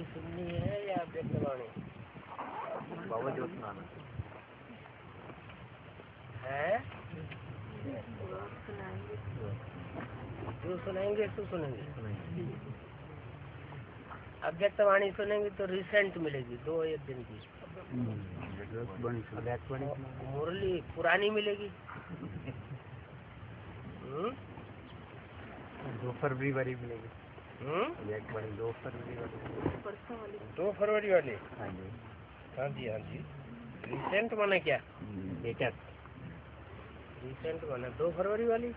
वाली सुननी है या अव्यक्तवाणी? है जो सुनेंगे सो सुनेंगे। अव्यक्तवाणी सुनेंगे तो रिसेंट मिलेगी 2-1 दिन की। मुरली पुरानी मिलेगी। 2 फरवरी वाली मिलेगी। 2 फरवरी वाली। हाँ जी हाँ जी हाँ जी। रिसेंट माने क्या? लेटेस्ट। रिसेंट माने 2 फरवरी वाली।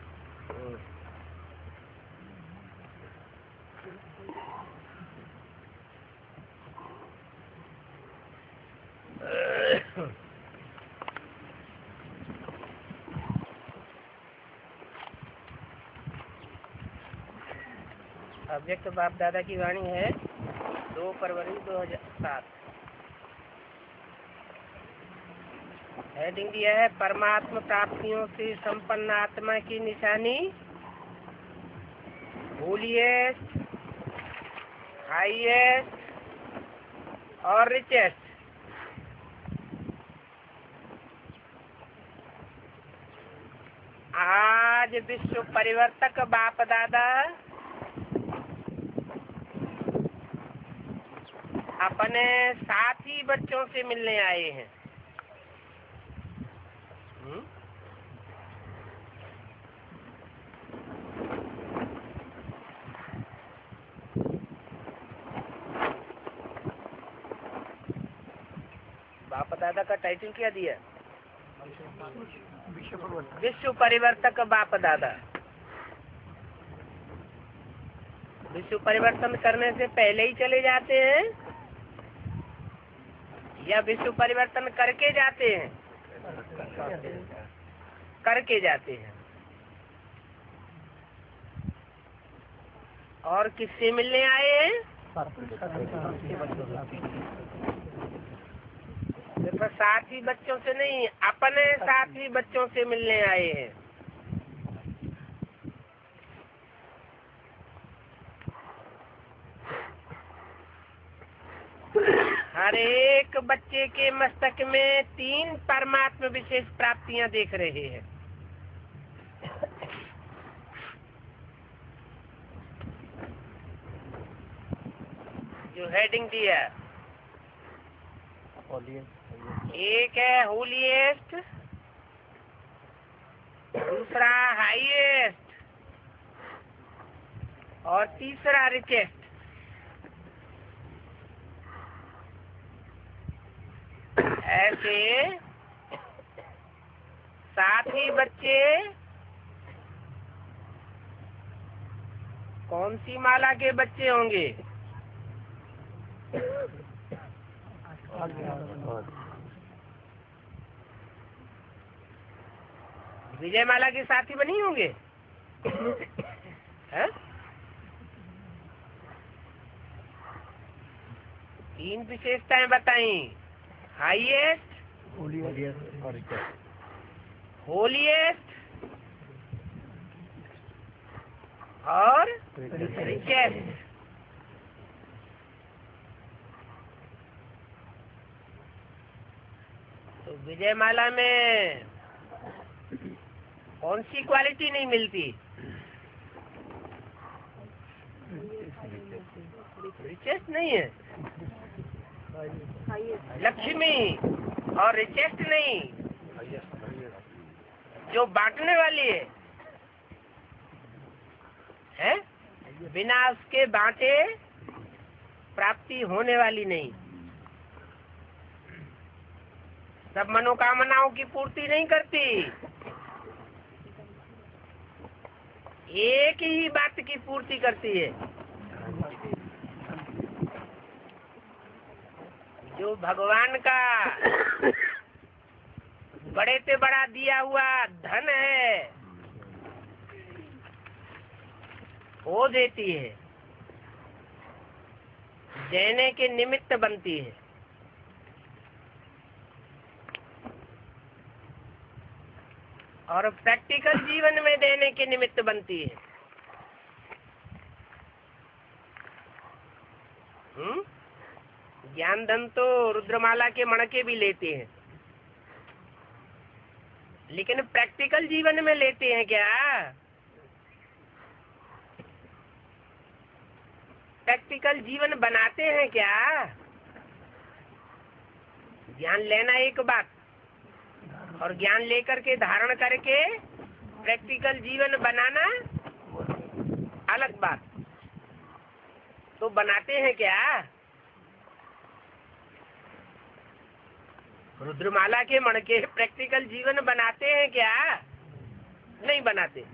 अव्यक्त बाप दादा की वाणी है 2 फरवरी 2007। हेडिंग दिया है परमात्मा प्राप्तियों से संपन्न आत्मा की निशानी होलीएस्ट, हाईएस्ट और रिचेस्ट। आज विश्व परिवर्तक बाप दादा अपने साथी बच्चों से मिलने आए हैं। बाप दादा का टाइटल क्या दिया? विश्व परिवर्तक बाप दादा। विश्व परिवर्तन करने से पहले ही चले जाते हैं या विश्व परिवर्तन करके जाते हैं? करके जाते हैं। और किससे मिलने आए हैं? सिर्फ साथी बच्चों से नहीं, अपने साथी बच्चों से मिलने आए हैं। हर एक बच्चे के मस्तक में 3 परमात्मा विशेष प्राप्तियां देख रहे हैं। जो हेडिंग दिया, एक है होलीएस्ट, दूसरा हाईएस्ट और तीसरा रिचेस्ट। ऐसे साथी बच्चे कौन सी माला के बच्चे होंगे? विजय माला के साथी बनी होंगे। है? 3 विशेषताएं बताई, हाईएस्ट, होलीएस्ट और रिचेस्ट। तो विजय माला में कौन सी क्वालिटी नहीं मिलती? रिचेस्ट नहीं है, लक्ष्मी और रिचेस्ट नहीं, जो बांटने वाली है बिना उसके बांटे प्राप्ति होने वाली नहीं। सब मनोकामनाओं की पूर्ति नहीं करती, एक ही बात की पूर्ति करती है। जो भगवान का बड़े से बड़ा दिया हुआ धन है वो देती है, देने के निमित्त बनती है। और प्रैक्टिकल जीवन में देने के निमित्त बनती है। ज्ञान धन तो रुद्रमाला के मणके भी लेते हैं, लेकिन प्रैक्टिकल जीवन में लेते हैं क्या? प्रैक्टिकल जीवन बनाते हैं क्या? ज्ञान लेना एक बात और ज्ञान लेकर के धारण करके प्रैक्टिकल जीवन बनाना अलग बात। तो बनाते हैं क्या? रुद्रमाला के मणके प्रैक्टिकल जीवन बनाते हैं क्या? नहीं बनाते।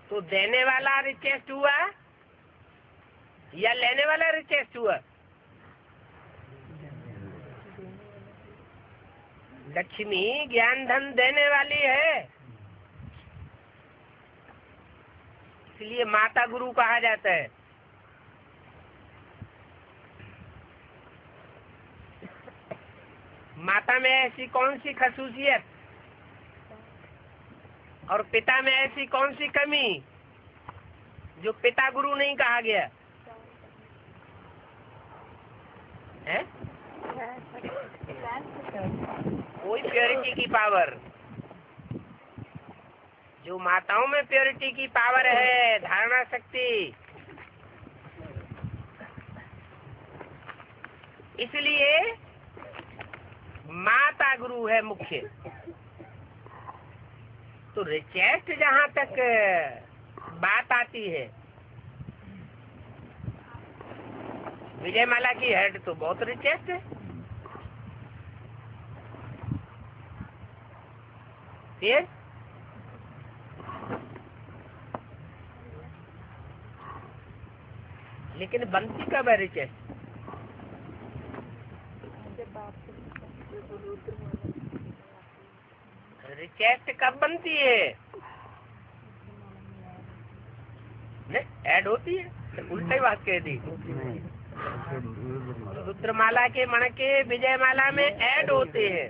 तो देने वाला रिचेस्ट हुआ या लेने वाला रिचेस्ट हुआ? लक्ष्मी ज्ञान धन देने वाली है, इसलिए माता गुरु कहा जाता है। माता में ऐसी कौन सी खसूसियत और पिता में ऐसी कौन सी कमी जो पिता गुरु नहीं कहा गया है? कोई प्योरिटी की पावर, जो माताओं में प्योरिटी की पावर है, धारणा शक्ति, इसलिए माता गुरु है मुख्य। तो रिचेस्ट जहाँ तक बात आती है, विजयमाला की हेड तो बहुत रिचेस्ट है। फिर लेकिन बनती कब है रिचेस्ट? रिचेस्ट कब बनती है? ऐड होती है, उल्टी बात कह दी। रुद्रमाला के मणके विजयमाला में ऐड होते हैं,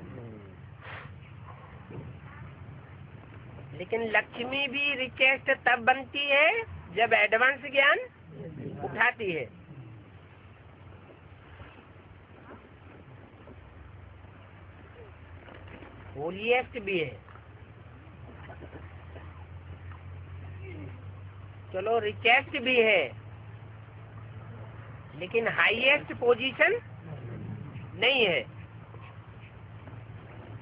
लेकिन लक्ष्मी भी रिचेस्ट तब बनती है जब एडवांस ज्ञान उठाती है। होलीएस्ट भी है। चलो रिचेस्ट भी है, लेकिन हाईएस्ट पोजीशन नहीं है,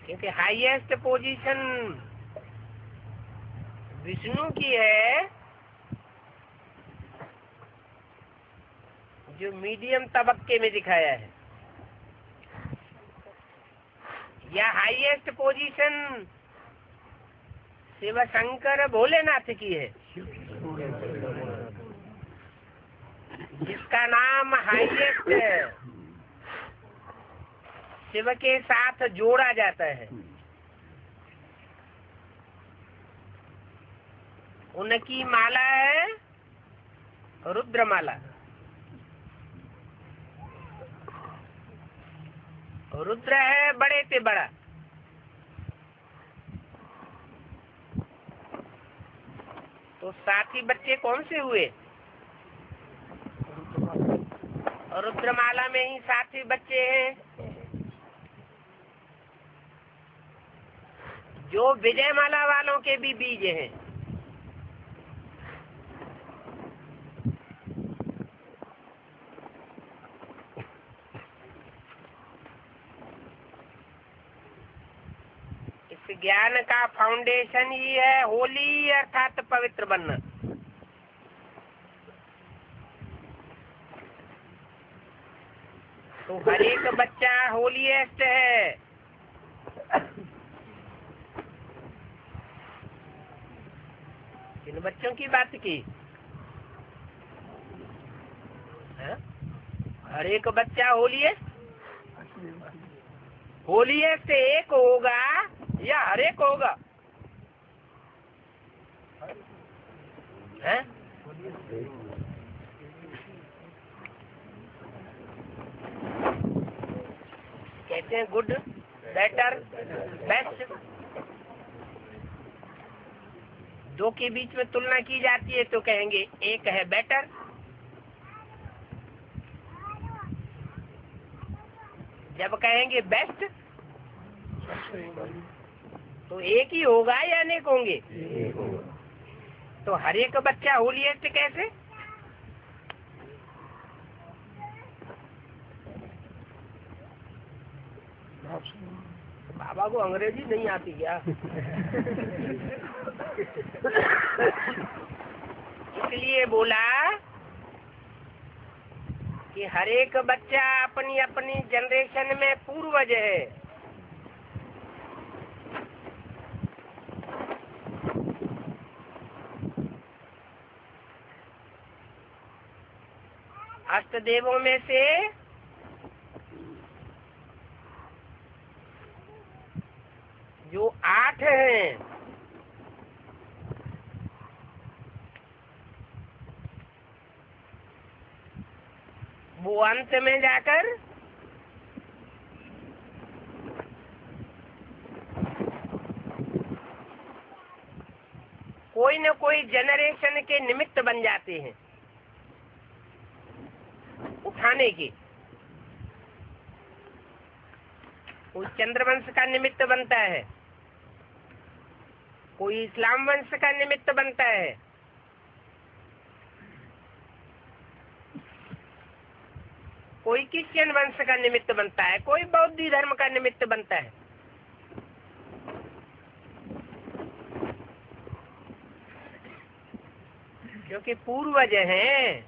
क्योंकि हाईएस्ट पोजीशन विष्णु की है, जो मीडियम तबक्के में दिखाया है, या हाईएस्ट पोजीशन शिव शंकर भोलेनाथ की है, जिसका नाम हाईएस्ट शिव के साथ जोड़ा जाता है। उनकी माला है रुद्रमाला। रुद्र है बड़े से बड़ा, तो साथी बच्चे कौन से हुए? रुद्रमाला में ही साथी बच्चे हैं, जो विजयमाला वालों के भी बीज हैं। ज्ञान का फाउंडेशन ही है होली, अर्थात पवित्र बनना। तो हर एक बच्चा होलीएस्ट है। किन बच्चों की बात की? है? हर एक बच्चा होलीएस्ट। होलीएस्ट एक होगा या हर एक होगा? है? कहते हैं गुड, बेटर, बेस्ट। दो के बीच में तुलना की जाती है तो कहेंगे एक है बेटर, जब कहेंगे बेस्ट तो एक ही होगा या अनेक होंगे? तो हर एक बच्चा होलीएस्ट कैसे? बाबा को अंग्रेजी नहीं आती क्या? इसलिए बोला कि हर एक बच्चा अपनी अपनी जनरेशन में पूर्वज है। अष्टदेवों में से जो 8 हैं वो अंत में जाकर कोई न कोई जनरेशन के निमित्त बन जाते हैं उठाने के। कोई चंद्रवंश का निमित्त बनता है, कोई इस्लाम वंश का निमित्त बनता है, कोई क्रिश्चियन वंश का निमित्त बनता है, कोई बौद्ध धर्म का निमित्त बनता है। क्योंकि पूर्वज हैं,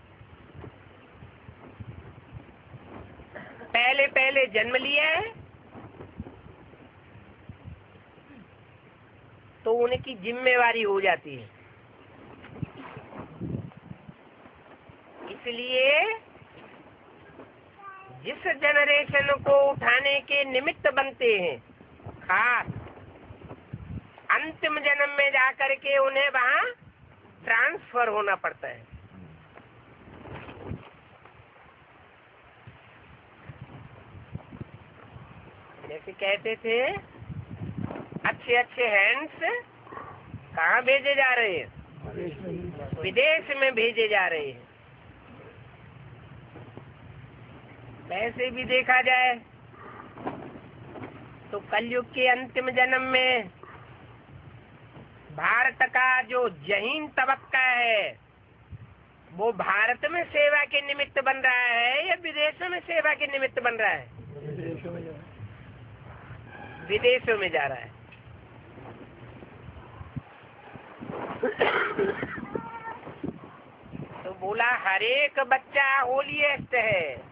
पहले पहले जन्म लिया है तो उनकी जिम्मेवारी हो जाती है। इसलिए जिस जनरेशन को उठाने के निमित्त बनते हैं, खास अंतिम जन्म में जाकर के उन्हें वहां ट्रांसफर होना पड़ता है। जैसे कहते थे अच्छे अच्छे हैंड्स कहाँ भेजे जा रहे हैं? विदेश में भेजे जा रहे हैं। वैसे भी देखा जाए तो कलयुग के अंतिम जन्म में भारत का जो जहीन तबक्का है वो भारत में सेवा के निमित्त बन रहा है या विदेशों में सेवा के निमित्त बन रहा है? विदेशों में जा रहा है। तो बोला हर एक बच्चा होलीएस्ट है।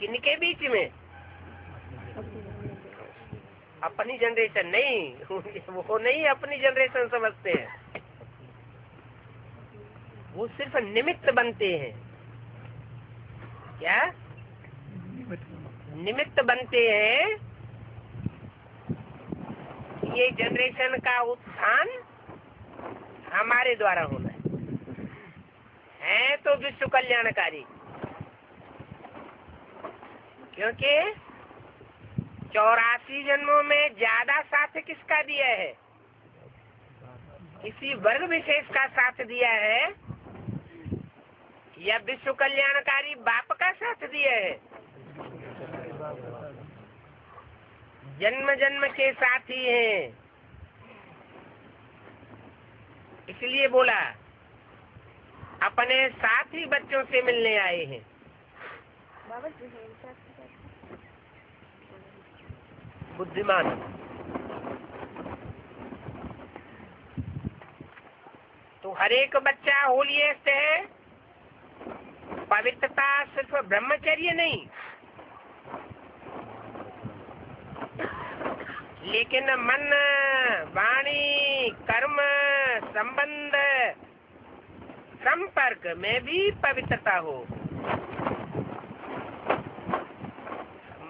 किनके बीच में? अपनी जनरेशन नहीं, वो नहीं अपनी जनरेशन समझते हैं, वो सिर्फ निमित्त बनते हैं। क्या निमित्त बनते हैं? ये जनरेशन का उत्थान हमारे द्वारा होना है तो विश्व कल्याणकारी। क्योंकि 84 जन्मों में ज्यादा साथ किसका दिया है? किसी वर्ग विशेष का साथ दिया है या विश्व कल्याणकारी बाप का साथ दिया है? जन्म जन्म के साथी हैं। इसलिए बोला अपने साथी बच्चों से मिलने आए हैं। बुद्धिमान तो हर एक बच्चा होलीएस्ट है। पवित्रता सिर्फ ब्रह्मचर्य नहीं, लेकिन मन, वाणी, कर्म, संबंध, संपर्क में भी पवित्रता हो।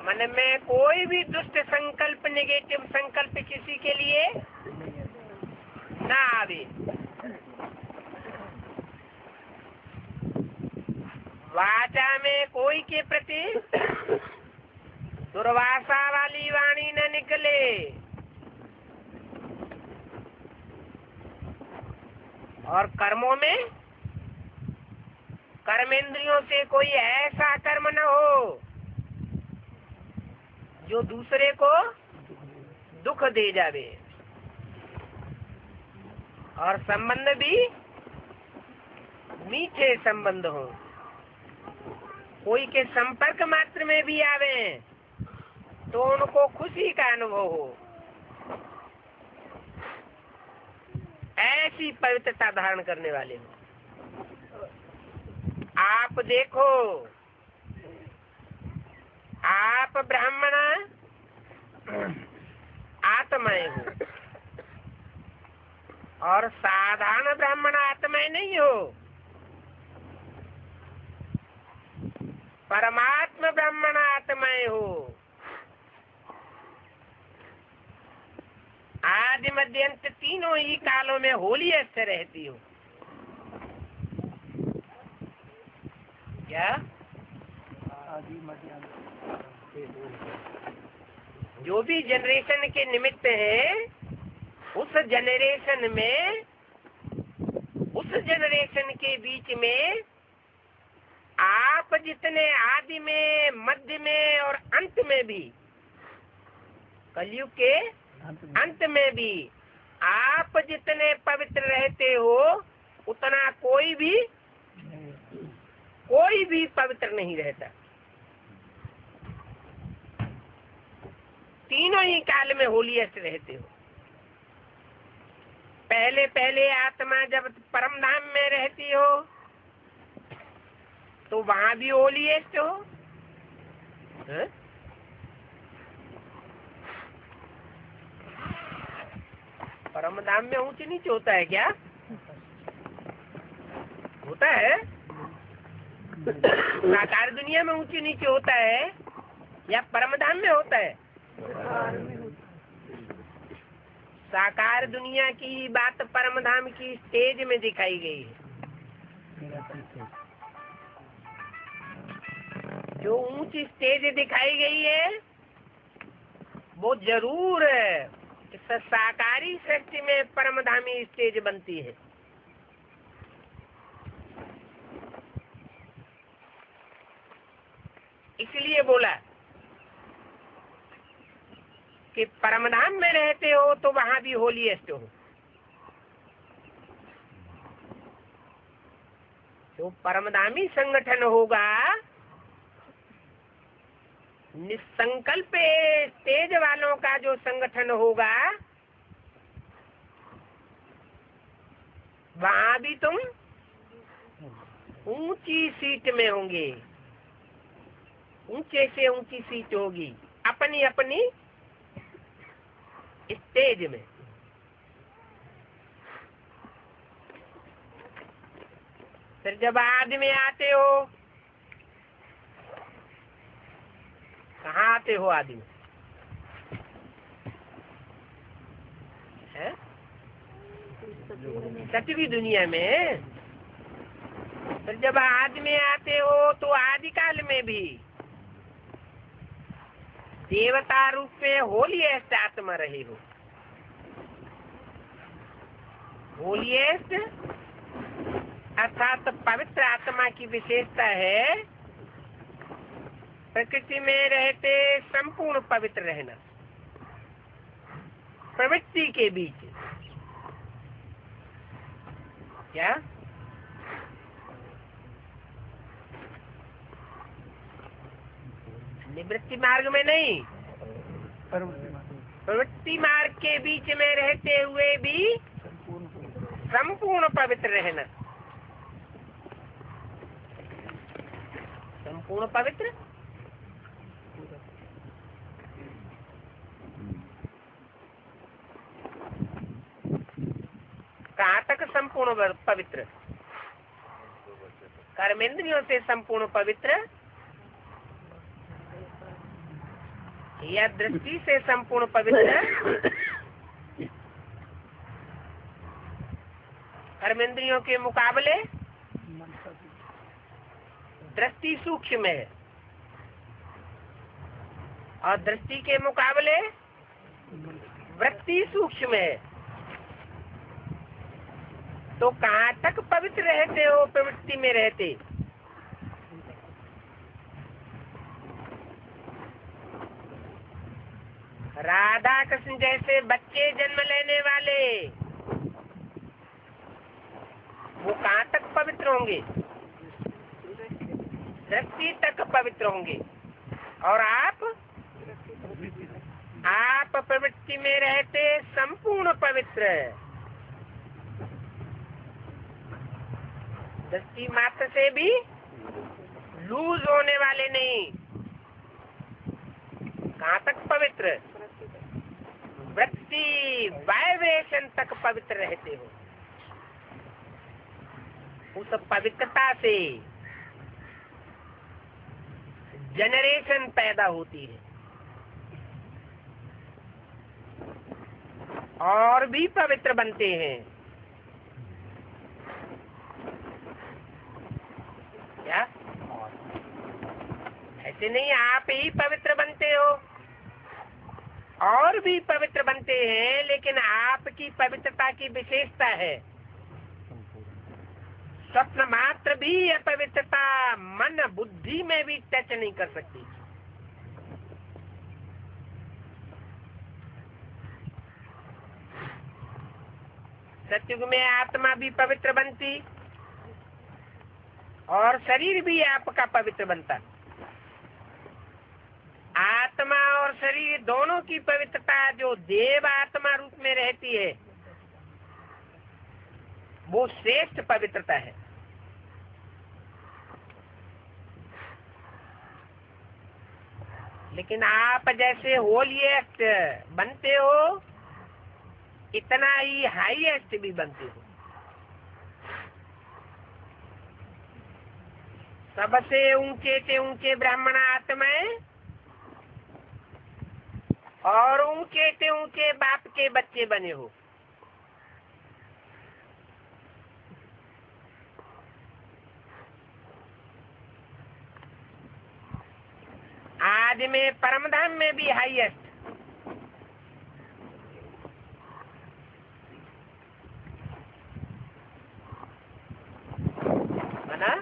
मन में कोई भी दुष्ट संकल्प, नेगेटिव संकल्प किसी के लिए ना आवे। वाचा में कोई के प्रति दुर्वासा वाली वाणी न निकले और कर्मों में कर्मेंद्रियों से कोई ऐसा कर्म न हो जो दूसरे को दुख दे जावे, और संबंध भी मीठे संबंध हो, कोई के संपर्क मात्र में भी आवे तो उनको खुशी का अनुभव हो, ऐसी पवित्रता धारण करने वाले हो। आप देखो, आप ब्राह्मण आत्माएं हो और साधारण ब्राह्मण आत्माएं नहीं हो, परमात्मा ब्राह्मण आत्माएं हो। आदि मध्य अंत तीनों ही कालों में होली से रहती हो। क्या आदि मध्य जो भी जनरेशन के निमित्त है, उस जनरेशन में, उस जनरेशन के बीच में आप जितने आदि में, मध्य में और अंत में भी, कलयुग के अंत में भी आप जितने पवित्र रहते हो, उतना कोई भी पवित्र नहीं रहता। तीनों ही काल में होलीएस्ट रहते हो। पहले पहले आत्मा जब परम धाम में रहती हो तो वहां भी होलीएस्ट हो। है? परम धाम में ऊंच नीच होता है क्या? होता है। साकार दुनिया में ऊंच नीचे होता है या परम धाम में होता है? साकार दुनिया की बात परम धाम की स्टेज में दिखाई गई है। जो ऊंच स्टेज दिखाई गई है वो जरूर इस साकारी सृष्टि में परमधामी स्टेज बनती है। इसलिए बोला कि परमधाम में रहते हो तो वहां भी होलीएस्ट हो। जो परमधामी संगठन होगा, निसंकल्प तेज वालों का जो संगठन होगा, वहां भी तुम ऊंची सीट में होंगे, ऊंचे से ऊंची सीट होगी अपनी अपनी स्टेज में। फिर जब आदि में आते हो, कहाँ आते हो आदि में? सतवीं दुनिया में। फिर जब आदि में आते हो तो आदि काल में भी देवता रूप में होलीएस्ट आत्मा रहे हो। होलीएस्ट अर्थात पवित्र आत्मा की विशेषता है प्रकृति में रहते संपूर्ण पवित्र रहना, प्रवृत्ति के बीच। क्या? निवृत्ति मार्ग में नहीं, प्रवृत्ति मार्ग के बीच में रहते हुए भी संपूर्ण पवित्र रहना। संपूर्ण पवित्र कहाँ तक संपूर्ण पवित्र? कर्मेंद्रियों से संपूर्ण पवित्र या दृष्टि से संपूर्ण पवित्र? कर्मेंद्रियों के मुकाबले दृष्टि सूक्ष्म है और दृष्टि के मुकाबले वृत्ति सूक्ष्म है। तो कहाँ तक पवित्र रहते हो प्रवृत्ति में रहते? राधा कृष्ण जैसे बच्चे जन्म लेने वाले वो कहाँ तक पवित्र होंगे? सृष्टि तक पवित्र होंगे। और आप प्रवृत्ति में रहते संपूर्ण पवित्र, दृष्टि मात्र से भी लूज होने वाले नहीं। कहाँ तक पवित्र? वृत्ति वाइब्रेशन तक पवित्र रहते हो। उस पवित्रता से जनरेशन पैदा होती है और भी पवित्र बनते हैं। क्या ऐसे नहीं आप ही पवित्र बनते हो, और भी पवित्र बनते हैं, लेकिन आपकी पवित्रता की विशेषता है स्वप्न मात्र भी अपवित्रता मन बुद्धि में भी टच नहीं कर सकती। सत्युग में आत्मा भी पवित्र बनती और शरीर भी आपका पवित्र बनता। आत्मा और शरीर दोनों की पवित्रता जो देव आत्मा रूप में रहती है वो श्रेष्ठ पवित्रता है। लेकिन आप जैसे होलीएस्ट बनते हो इतना ही हाईएस्ट भी बनते हो। सबसे ऊंचे से ऊंचे ब्राह्मण आत्माएं और ऊंचे से ऊंचे बाप के बच्चे बने हो। आज में परमधाम में भी हाईएस्ट, है ना?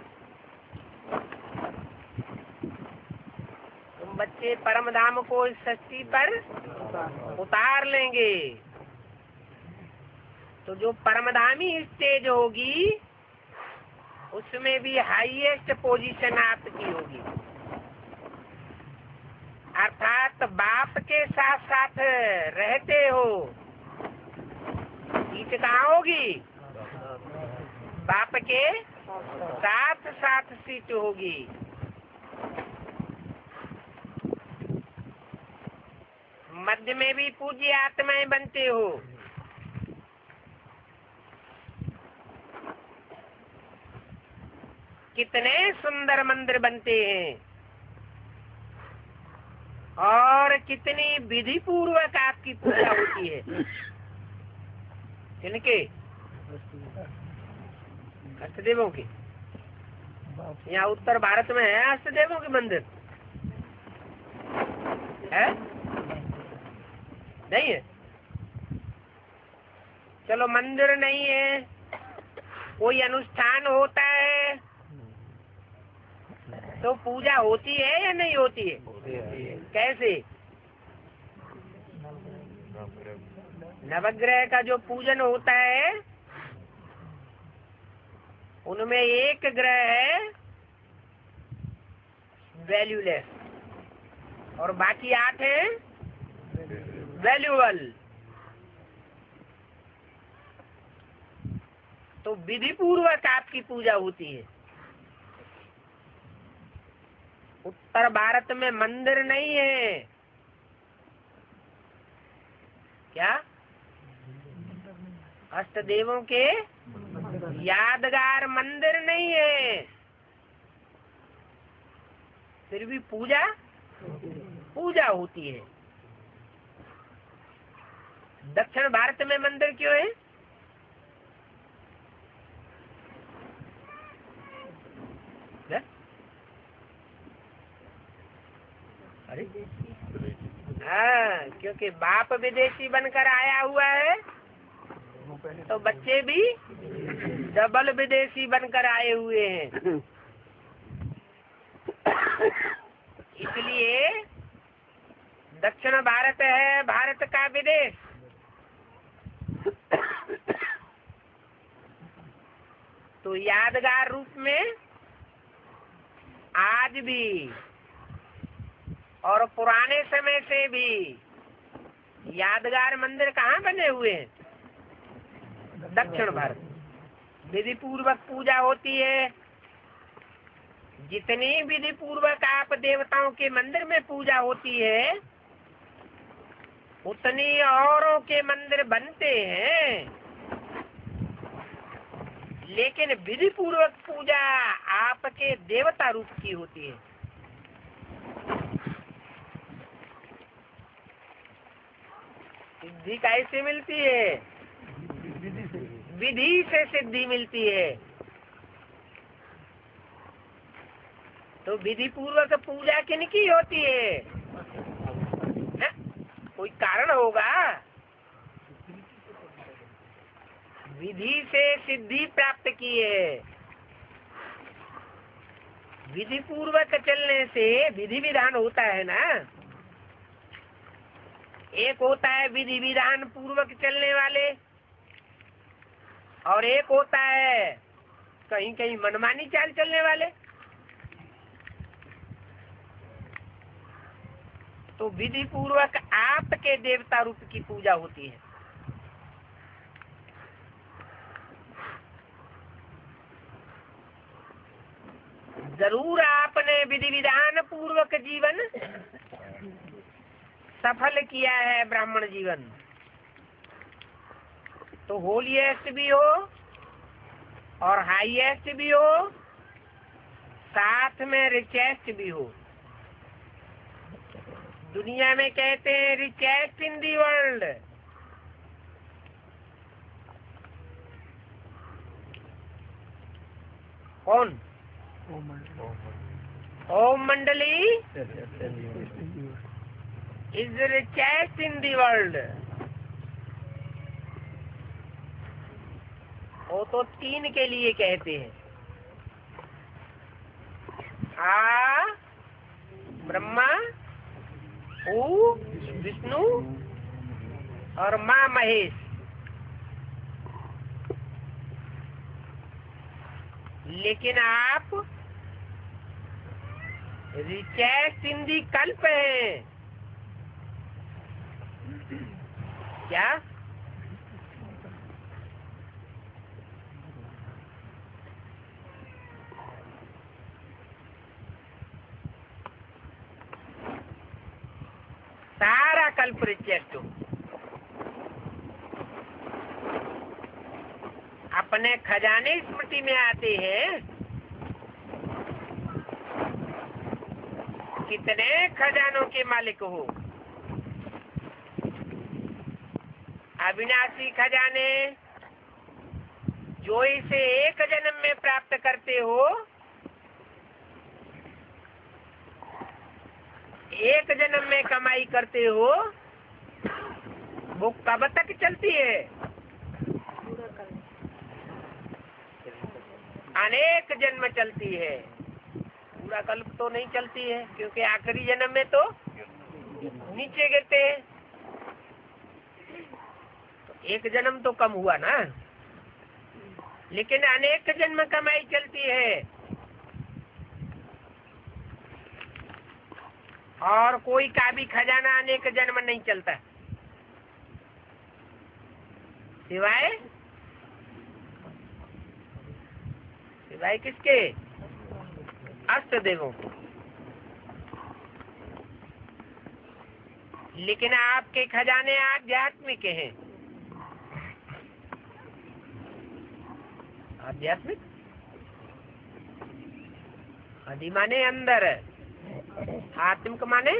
तुम बच्चे परमधाम को इस सृष्टि पर उतार लेंगे तो जो परमधामी स्टेज होगी उसमें भी हाईएस्ट पोजीशन आपकी होगी। अर्थात बाप के साथ साथ रहते हो। सीट कहाँ होगी? बाप के साथ साथ सीट होगी। मध्य में भी पूज्य आत्माएं बनते हो। कितने सुंदर मंदिर बनते हैं और कितनी विधि पूर्वक आपकी पूजा होती है। किनके? अष्टदेवों के। यहाँ उत्तर भारत में है अष्टदेवों के मंदिर? है? नहीं है? चलो मंदिर नहीं है, कोई अनुष्ठान होता है तो पूजा होती है या नहीं होती है? कैसे? नवग्रह का जो पूजन होता है उनमें एक ग्रह है वैल्यूलेस और बाकी 8 हैं वैल्यूअल। तो विधि पूर्वक आपकी पूजा होती है। उत्तर भारत में मंदिर नहीं है। क्या? अष्टदेवों के यादगार मंदिर नहीं है, फिर भी पूजा होती है। दक्षिण भारत में मंदिर क्यों है? अरे हाँ, क्योंकि बाप विदेशी बनकर आया हुआ है तो बच्चे भी डबल विदेशी बनकर आए हुए हैं। इसलिए दक्षिण भारत है भारत का विदेश। तो यादगार रूप में आज भी और पुराने समय से भी यादगार मंदिर कहाँ बने हुए हैं? दक्षिण भारत। विधि पूर्वक पूजा होती है। जितनी विधि पूर्वक आप देवताओं के मंदिर में पूजा होती है, उतनी औरों के मंदिर बनते हैं, लेकिन विधि पूर्वक पूजा आपके देवता रूप की होती है। सिद्धि कैसे मिलती है? विधि से सिद्धि मिलती है। तो विधि पूर्वक पूजा किनकी होती है? कोई कारण होगा। विधि से सिद्धि प्राप्त की है। विधि पूर्वक चलने से विधि विधान होता है ना। एक होता है विधि विधान पूर्वक चलने वाले, और एक होता है कहीं कहीं मनमानी चाल चलने वाले। तो विधि पूर्वक आपके देवता रूप की पूजा होती है। जरूर आपने विधि विधान पूर्वक जीवन सफल किया है, ब्राह्मण जीवन। तो होलीएस्ट भी हो और हाईएस्ट भी हो, साथ में रिचेस्ट भी हो। दुनिया में कहते हैं रिचेस्ट इन दी वर्ल्ड। कौन? ओम मंडली is richest in the world. वो तो तीन के लिए कहते हैं। आ ब्रह्मा, ऊ विष्णु और माँ महेश। लेकिन आप रिचेस्ट इन दी कल्प है। क्या? सारा कल्प रिचेस्ट हो। अपने खजाने स्मृति में आते हैं। कितने खजानों के मालिक हो? अविनाशी खजाने जो इसे एक जन्म में प्राप्त करते हो, एक जन्म में कमाई करते हो, वो कब तक चलती है? अनेक जन्म चलती है। पूरा कल्प तो नहीं चलती है, क्योंकि आखिरी जन्म में तो नीचे गिरते हैं। तो एक जन्म तो कम हुआ ना, लेकिन अनेक जन्म कमाई चलती है। और कोई का भी खजाना अनेक जन्म नहीं चलता, सिवाय किसके? अष्ट देवों। लेकिन आपके खजाने आध्यात्मिक हैं। आध्यात्मिक आदि माने अंदर, आत्मिक माने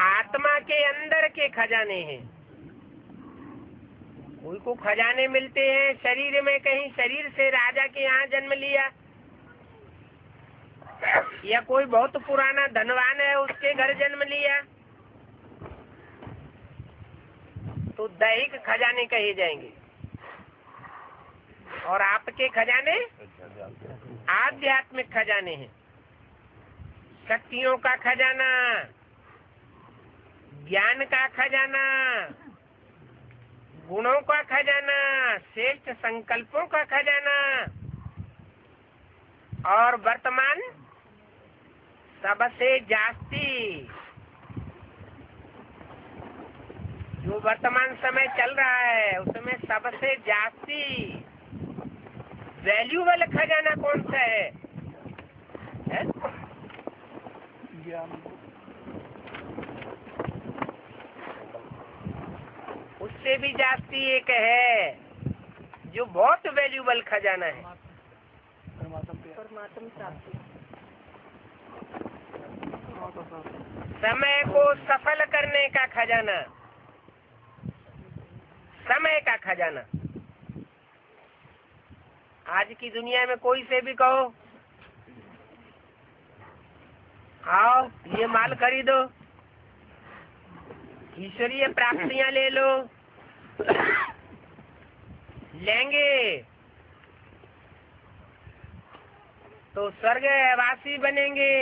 आत्मा के अंदर के खजाने हैं। कोई को खजाने मिलते हैं शरीर में, कहीं शरीर से राजा के यहाँ जन्म लिया, या कोई बहुत पुराना धनवान है उसके घर जन्म लिया, तो दैहिक खजाने कहे जाएंगे। और आपके खजाने आध्यात्मिक खजाने हैं। शक्तियों का खजाना, ज्ञान का खजाना, गुणों का खजाना, श्रेष्ठ संकल्पों का खजाना, और वर्तमान सबसे जास्ती जो वर्तमान समय चल रहा है उसमें सबसे जास्ती वैल्यूबल खजाना कौन सा है? ज्ञान। उससे भी जास्ती एक है जो बहुत वैल्यूबल खजाना है, परमात्म प्राप्ति। समय को सफल करने का खजाना, समय का खजाना। आज की दुनिया में कोई से भी कहो आओ ये माल खरीदो, ईश्वरीय प्राप्तियां ले लो, लेंगे तो स्वर्गवासी बनेंगे,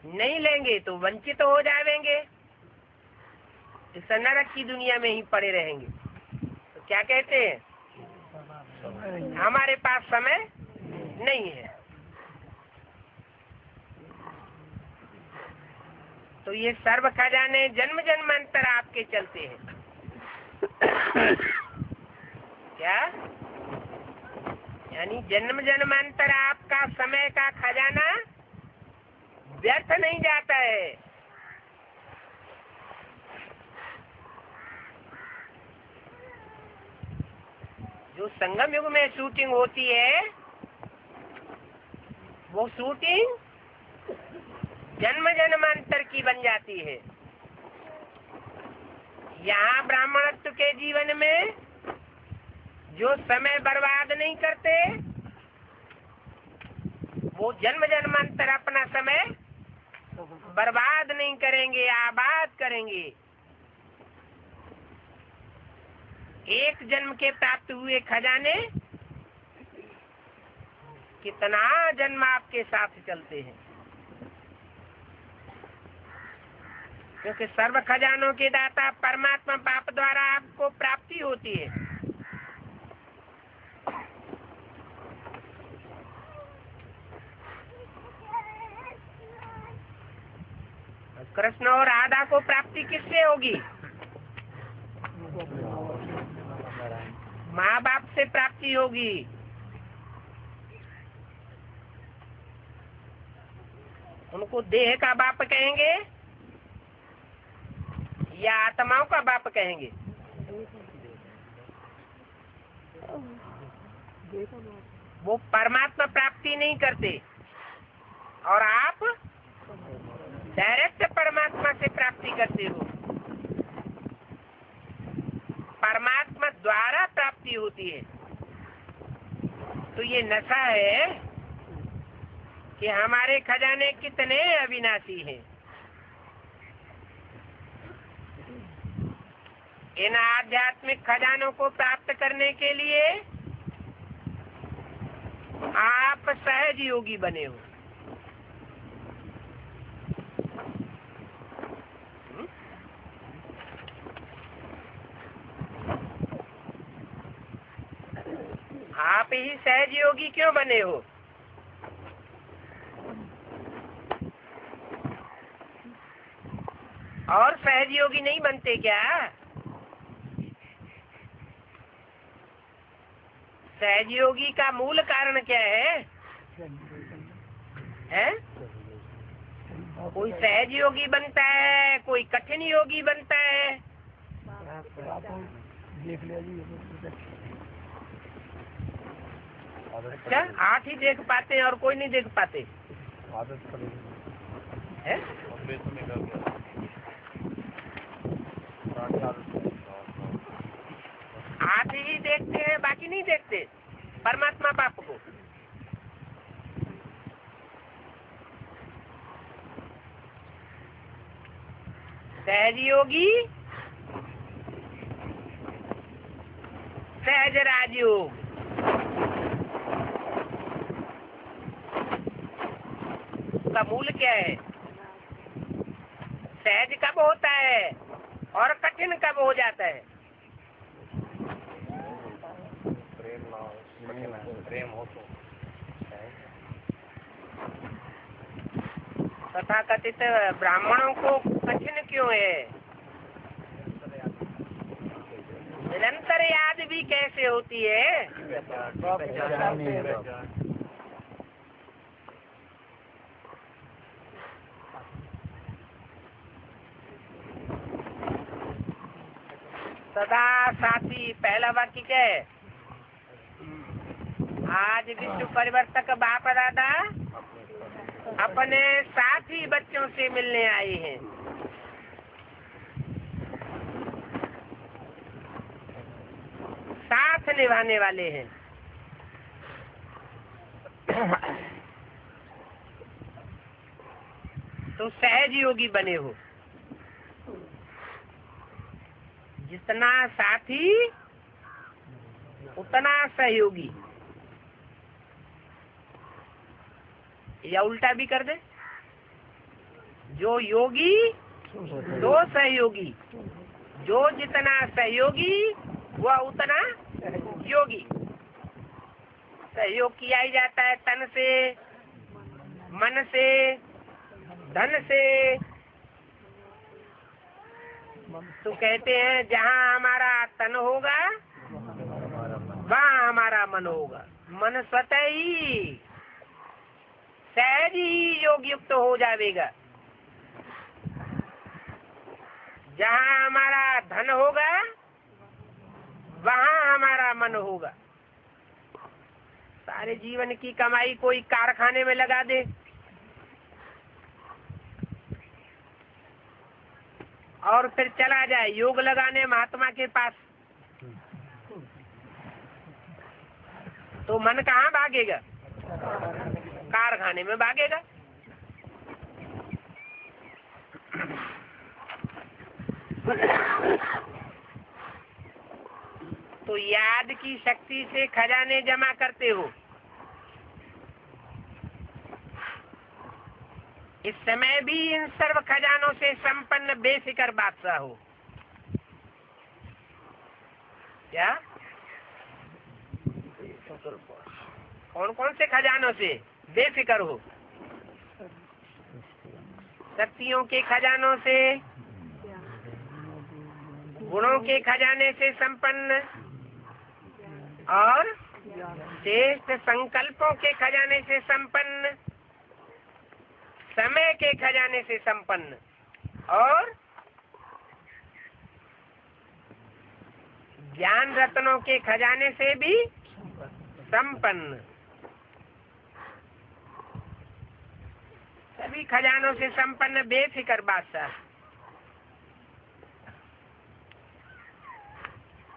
नहीं लेंगे तो वंचित हो जाएंगे, इस नरक की दुनिया में ही पड़े रहेंगे। तो क्या कहते हैं? हमारे पास समय नहीं है। तो ये सर्व खजाने जन्म जन्मांतर आपके चलते हैं। क्या? यानी जन्म जन्मांतर आपका समय का खजाना व्यर्थ नहीं जाता है। जो संगम युग में शूटिंग होती है वो शूटिंग जन्म जन्मांतर की बन जाती है। यहाँ ब्राह्मणत्व के जीवन में जो समय बर्बाद नहीं करते वो जन्म जन्मांतर अपना समय बर्बाद नहीं करेंगे, आबाद करेंगे। एक जन्म के प्राप्त हुए खजाने कितना जन्म आपके साथ चलते हैं, क्योंकि सर्व खजानों के दाता परमात्मा बाप द्वारा आपको प्राप्ति होती है। कृष्ण और राधा को प्राप्ति किससे होगी? माँ बाप से प्राप्ति होगी। उनको देह का बाप कहेंगे या आत्माओं का बाप कहेंगे? वो परमात्मा प्राप्ति नहीं करते और आप डायरेक्ट परमात्मा से प्राप्ति करते हो। परमात्मा द्वारा प्राप्ति होती है। तो ये नशा है कि हमारे खजाने कितने अविनाशी हैं। इन आध्यात्मिक खजानों को प्राप्त करने के लिए आप सहज योगी बने हो। आप ही सहज योगी क्यों बने हो? और सहज योगी नहीं बनते क्या? सहज योगी का मूल कारण क्या है? कोई सहज योगी बनता है, कोई कठिन योगी बनता है। अच्छा, 8 ही देख पाते हैं और कोई नहीं देख पाते है? 8 ही देखते हैं, बाकी नहीं देखते परमात्मा बाप को। सहज योगी, सहज राजयोग, का मूल क्या है? सहज कब होता है और कठिन कब हो जाता है? प्रेम हो तो तथाकथित ब्राह्मणों को कठिन क्यों है? निरंतर याद भी कैसे होती है? सदा साथी, पहला वाक्य क्या है? आज विश्व परिवर्तक बाप दादा अपने साथी बच्चों से मिलने आए हैं। साथ निभाने वाले हैं। तो सहज योगी बने हो। जितना साथी उतना सहयोगी, या उल्टा भी कर दे, जो योगी तो सहयोगी, जो जितना सहयोगी वह उतना योगी। सहयोग किया ही जाता है तन से, मन से, धन से। तो कहते हैं जहाँ हमारा तन होगा वहाँ हमारा मन होगा। मन स्वतः ही सहज ही योग युक्त हो जाएगा। जहाँ हमारा धन होगा वहाँ हमारा मन होगा। सारे जीवन की कमाई कोई कारखाने में लगा दे और फिर चला जाए योग लगाने महात्मा के पास, तो मन कहाँ भागेगा? कारखाने में भागेगा। तो याद की शक्ति से खजाने जमा करते हो। इस समय भी इन सर्व खजानों से संपन्न बेफिक्र बादशाह हो। क्या? कौन कौन से खजानों से बेफिक्र हो? शक्तियों के खजानों से, गुणों के खजाने से संपन्न, और श्रेष्ठ संकल्पों के खजाने से संपन्न, समय के खजाने से संपन्न, और ज्ञान रत्नों के खजाने से भी संपन्न। सभी खजानों से संपन्न बेफिक्र बादशाह।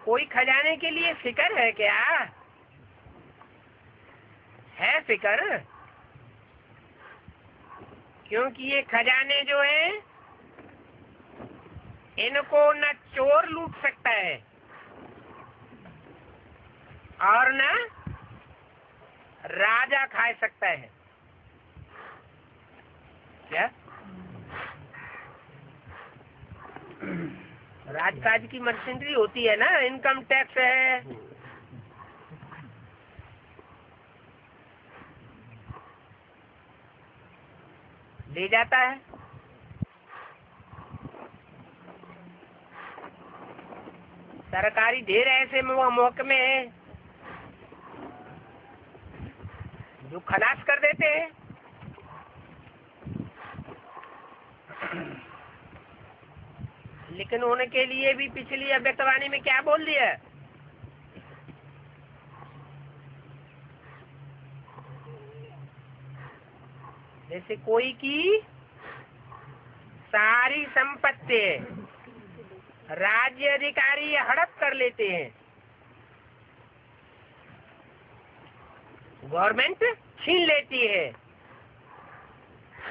कोई खजाने के लिए फिक्र है क्या? है फिक्र? क्योंकि ये खजाने जो है इनको न चोर लूट सकता है और न राजा खा सकता है। क्या? राजकाज की मशीनरी होती है ना, इनकम टैक्स है, ले जाता है। सरकारी ढेर ऐसे महकमे हैं जो खलास कर देते हैं। लेकिन उनके लिए भी पिछली अव्यक्तवाणी में क्या बोल दिया? जैसे कोई की सारी संपत्ति राज्य अधिकारी हड़प कर लेते हैं, गवर्नमेंट छीन लेती है,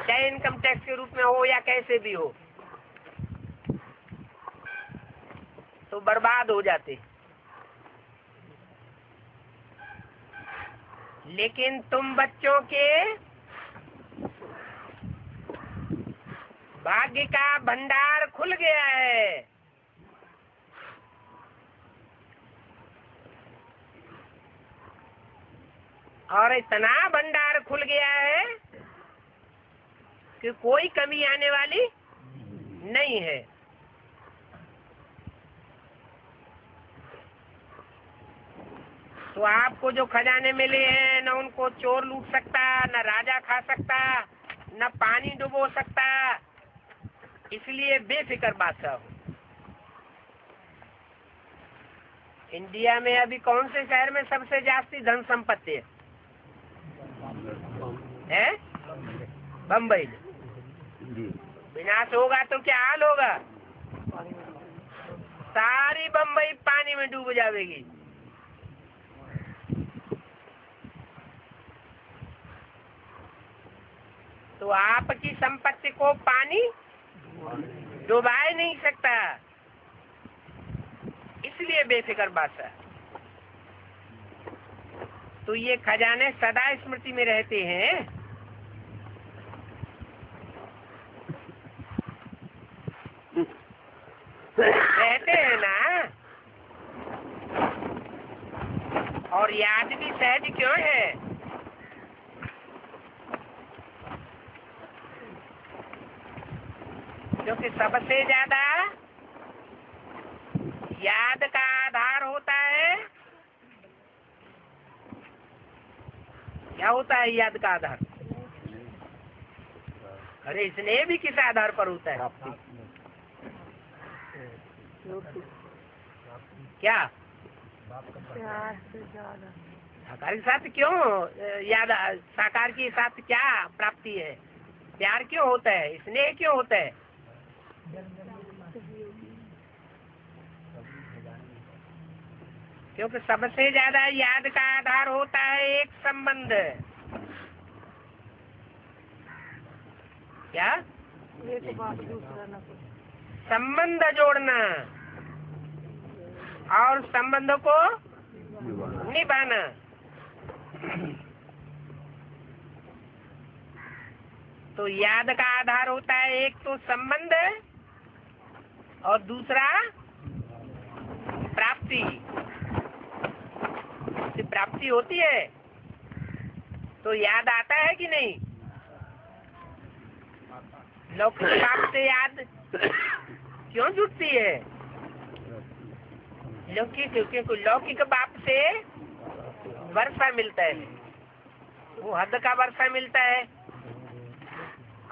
चाहे इनकम टैक्स के रूप में हो या कैसे भी हो, तो बर्बाद हो जाते। लेकिन तुम बच्चों के भाग्य का भंडार खुल गया है। और इतना भंडार खुल गया है कि कोई कमी आने वाली नहीं है। तो आपको जो खजाने मिले हैं, न उनको चोर लूट सकता, न राजा खा सकता, न पानी डुबो सकता, इसलिए बेफिक्र बादशाह हो। इंडिया में अभी कौन से शहर में सबसे जास्ती धन संपत्ति है? बम्बई में। विनाश होगा तो क्या हाल होगा? सारी बम्बई पानी में डूब जाएगी। तो आपकी संपत्ति को पानी डुबा ही नहीं सकता, इसलिए बेफिक्र बादशाह। तो ये खजाने सदा स्मृति में रहते हैं। रहते हैं ना, और याद भी सहज क्यों है? क्योंकि सबसे ज्यादा याद का आधार होता है। क्या होता है याद का आधार? अरे स्नेह भी किस आधार पर होता है? क्या साकार के साथ क्यों याद? साकार के साथ क्या प्राप्ति है? प्यार क्यों होता है? स्नेह क्यों होता है? क्योंकि सबसे ज्यादा याद का आधार होता है एक संबंध। क्या? संबंध जोड़ना और संबंधों को निभाना। तो याद का आधार होता है एक तो संबंध और दूसरा प्राप्ति। प्राप्ति होती है तो याद आता है कि नहीं? लौकिक बाप से याद क्यों जुटती है? लौकिक बाप से वर्षा मिलता है, वो हद का वर्षा मिलता है,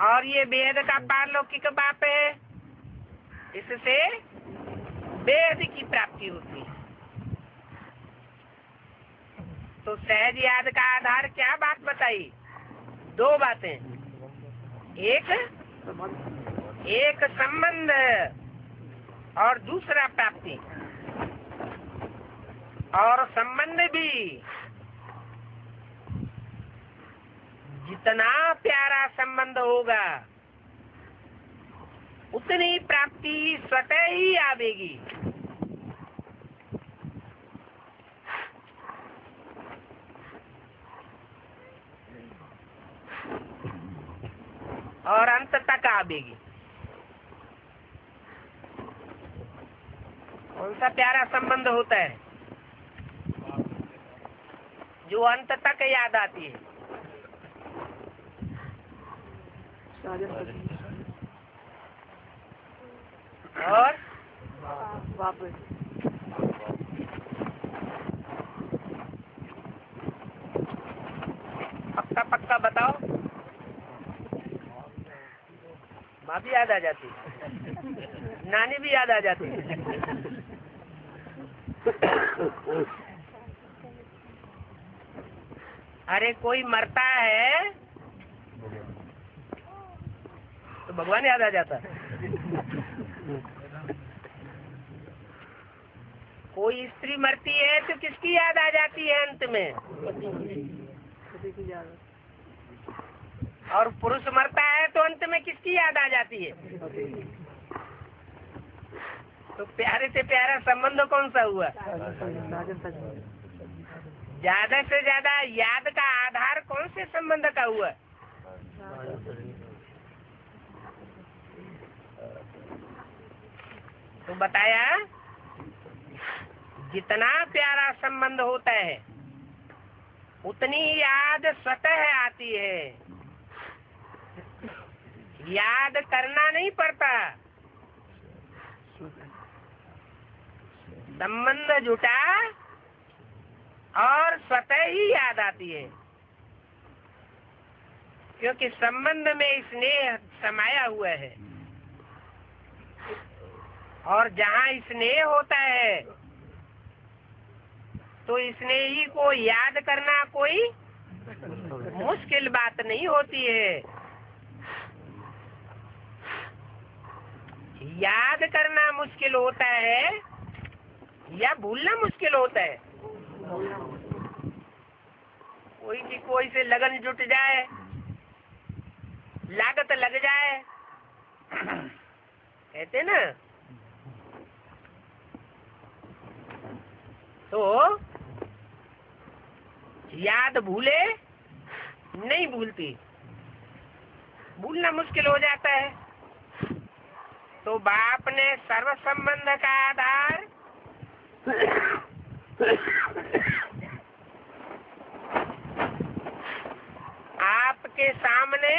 और ये बेहद का पारलौकिक बाप है, इससे बेहद की प्राप्ति होती है। तो सहज याद का आधार क्या बात बताई? दो बातें, एक संबंध और दूसरा प्राप्ति। और संबंध भी जितना प्यारा संबंध होगा उतनी प्राप्ति स्वतः ही आवेगी। और अंत तक आवेगी। कौन सा प्यारा संबंध होता है? जो अंत तक याद आती है। और पक्का बताओ। माँ भी याद आ जाती, नानी भी याद आ जाती। अरे कोई मरता है तो भगवान याद आ जाता। कोई स्त्री मरती है तो किसकी याद आ जाती है अंत में? और पुरुष मरता है तो अंत में किसकी याद आ जाती है? तो प्यारे से प्यारा संबंध कौन सा हुआ? ज्यादा से ज्यादा याद का आधार कौन से संबंध का हुआ? तो बताया जितना प्यारा संबंध होता है उतनी याद स्वतः आती है, याद करना नहीं पड़ता। संबंध जुटा और स्वतः ही याद आती है, क्योंकि संबंध में स्नेह समाया हुआ है। और जहाँ स्नेह होता है तो स्नेही को याद करना कोई मुश्किल बात नहीं होती है। याद करना मुश्किल होता है या भूलना मुश्किल होता है। कोई की कोई से लगन जुट जाए, लागत लग जाए, कहते ना, तो याद भूले नहीं भूलती, भूलना मुश्किल हो जाता है। तो बाप ने सर्व संबंध का आधार आपके सामने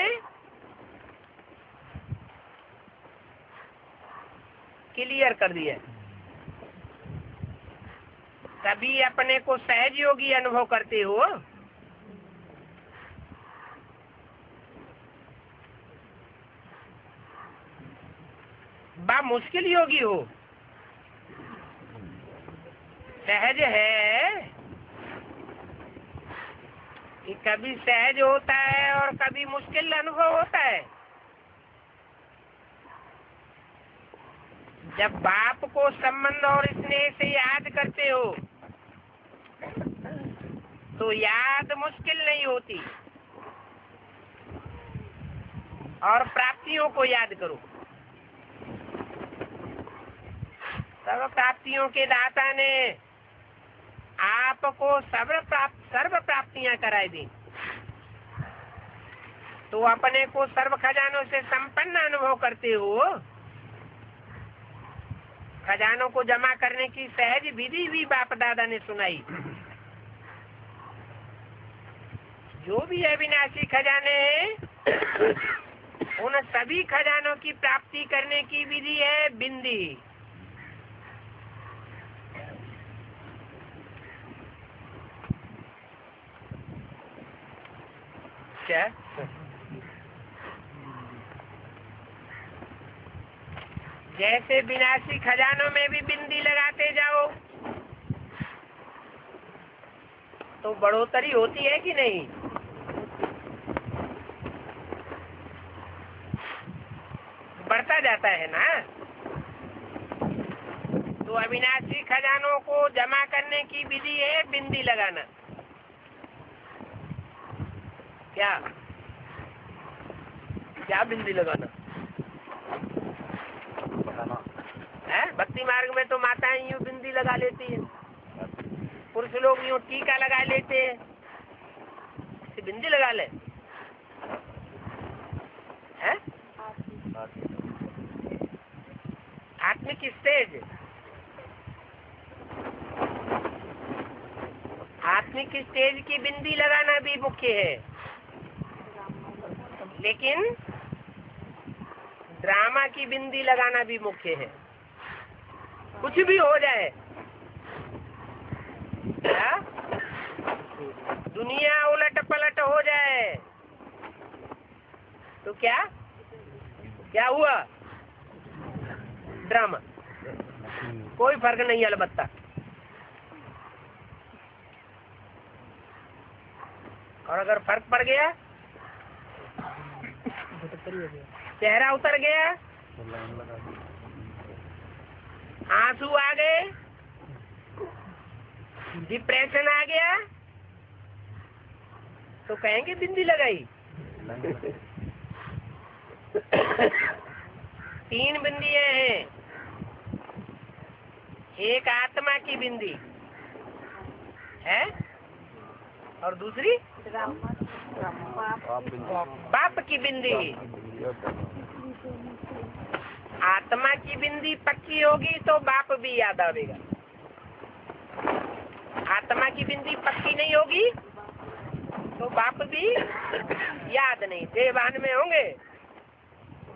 क्लियर कर दिया। कभी अपने को सहज योगी अनुभव करते हो? बा मुश्किल योगी हो? सहज है कि कभी सहज होता है और कभी मुश्किल अनुभव होता है। जब बाप को संबंध और स्नेह से याद करते हो तो याद मुश्किल नहीं होती। और प्राप्तियों को याद करो। सर्व प्राप्तियों के दाता ने आपको सर्व प्राप्तियां कराई दी, तो अपने को सर्व खजानों से संपन्न अनुभव करते हो। खजानों को जमा करने की सहज विधि भी बाप दादा ने सुनाई। जो भी अविनाशी खजाने हैं उन सभी खजानों की प्राप्ति करने की विधि है बिंदी। क्या? जैसे विनाशी खजानों में भी बिंदी लगाते जाओ तो बढ़ोतरी होती है कि नहीं? बढ़ता जाता है ना। तो अविनाशी खजानों को जमा करने की विधि है बिंदी लगाना। क्या क्या बिंदी लगाना है? भक्ति मार्ग में तो माताएं यूं बिंदी लगा लेती है, पुरुष लोग यूं टीका लगा लेते हैं, बिंदी लगा ले है? आत्मिक स्टेज, आत्मिक स्टेज की बिंदी लगाना भी मुख्य है, लेकिन ड्रामा की बिंदी लगाना भी मुख्य है। कुछ भी हो जाए, क्या दुनिया उलट पलट हो जाए तो क्या हुआ? ड्रामा, कोई फर्क नहीं अलबत्ता। और अगर फर्क पड़ गया, चेहरा उतर गया, आंसू आ गए, डिप्रेशन आ गया, तो कहेंगे बिंदी लगाई। 3 बिंदियां हैं। एक आत्मा की बिंदी है और दूसरी बाप की बिंदी। आत्मा की बिंदी पक्की होगी तो बाप भी याद आवेगा। आत्मा की बिंदी पक्की नहीं होगी तो बाप भी याद नहीं। देवान में होंगे,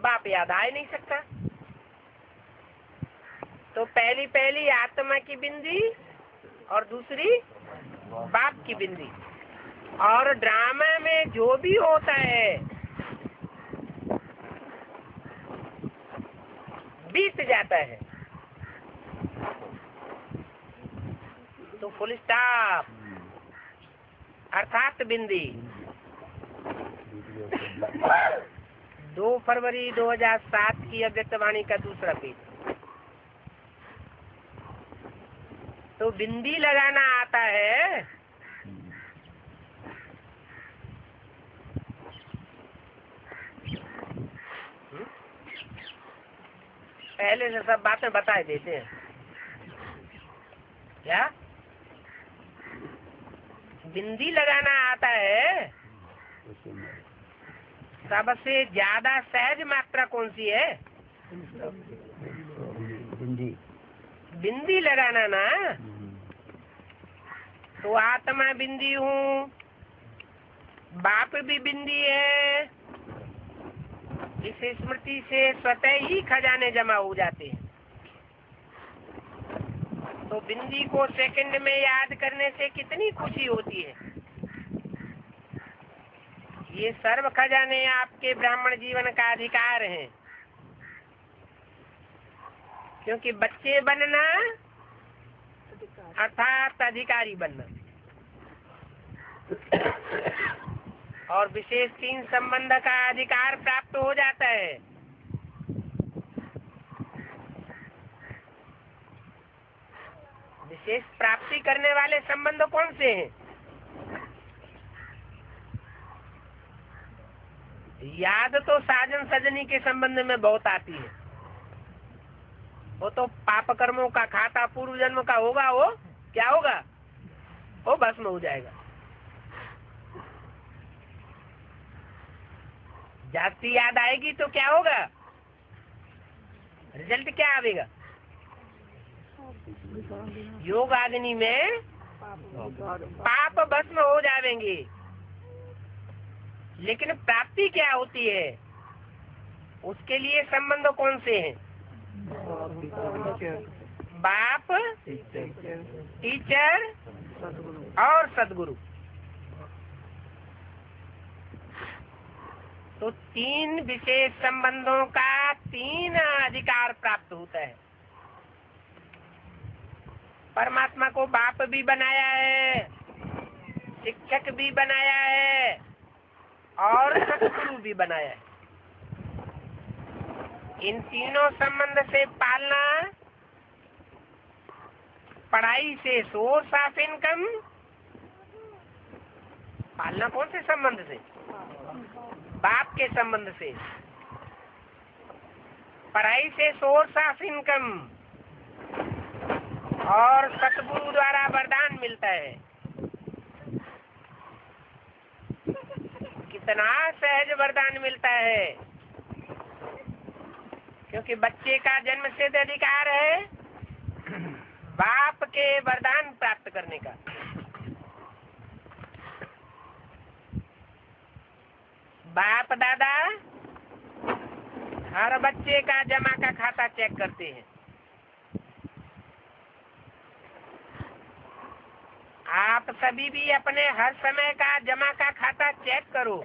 बाप याद आ ही नहीं सकता। तो पहली आत्मा की बिंदी और दूसरी बाप की बिंदी। और ड्रामा में जो भी होता है बीत जाता है, तो फुल स्टॉप अर्थात बिंदी। 2 फरवरी 2007 की अव्यक्तवाणी का दूसरा पेज। तो बिंदी लगाना आता है, पहले से सब बातें बता देते हैं क्या? बिंदी लगाना आता है। सबसे ज्यादा सहज मात्रा कौन सी है? बिंदी लगाना ना। तो आत्मा बिंदी हूँ, बाप भी बिंदी है। इस स्मृति से स्वतः ही खजाने जमा हो जाते हैं। तो बिंदी को सेकंड में याद करने से कितनी खुशी होती है। ये सर्व खजाने आपके ब्राह्मण जीवन का अधिकार हैं। क्योंकि बच्चे बनना अर्थात अधिकारी बनना, और विशेष 3 संबंध का अधिकार प्राप्त हो जाता है। विशेष प्राप्ति करने वाले संबंध कौन से हैं? याद तो साजन सजनी के संबंध में बहुत आती है। वो तो पाप कर्मों का खाता पूर्व जन्म का होगा, वो क्या होगा? वो भस्म हो जाएगा। जाती याद आएगी तो क्या होगा? रिजल्ट क्या आवेगा? योग अग्नि में पाप भस्म हो जाएंगे। लेकिन प्राप्ति क्या होती है? उसके लिए संबंध कौन से हैं? बाप, टीचर और सदगुरु। तो 3 विशेष संबंधों का 3 अधिकार प्राप्त होता है। परमात्मा को बाप भी बनाया है, शिक्षक भी बनाया है और सदगुरु भी बनाया है। इन तीनों संबंध से पालना, पढ़ाई से सोर्स ऑफ इनकम। पालना कौन से संबंध से? बाप के संबंध से। पढ़ाई से सोर्स ऑफ इनकम और सतगुरु द्वारा वरदान मिलता है। कितना सहज वरदान मिलता है, क्योंकि बच्चे का जन्म सिद्ध अधिकार है बाप के वरदान प्राप्त करने का। बाप दादा हर बच्चे का जमा का खाता चेक करते हैं। आप सभी भी अपने हर समय का जमा का खाता चेक करो।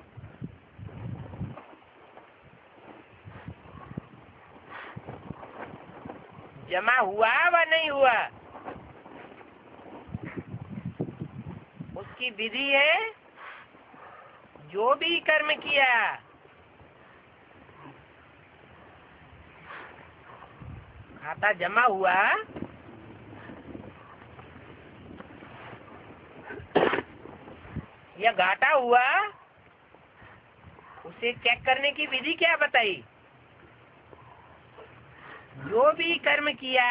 जमा हुआ व नहीं हुआ, उसकी विधि है। जो भी कर्म किया, खाता जमा हुआ, या घाटा हुआ, उसे चेक करने की विधि क्या बताई? जो भी कर्म किया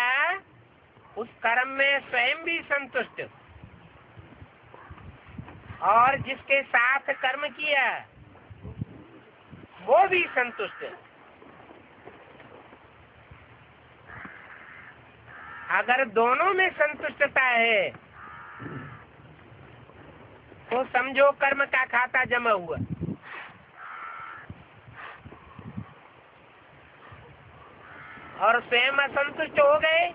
उस कर्म में स्वयं भी संतुष्ट, और जिसके साथ कर्म किया वो भी संतुष्ट। अगर दोनों में संतुष्टता है तो समझो कर्म का खाता जमा हुआ। और स्वयं असंतुष्ट हो गए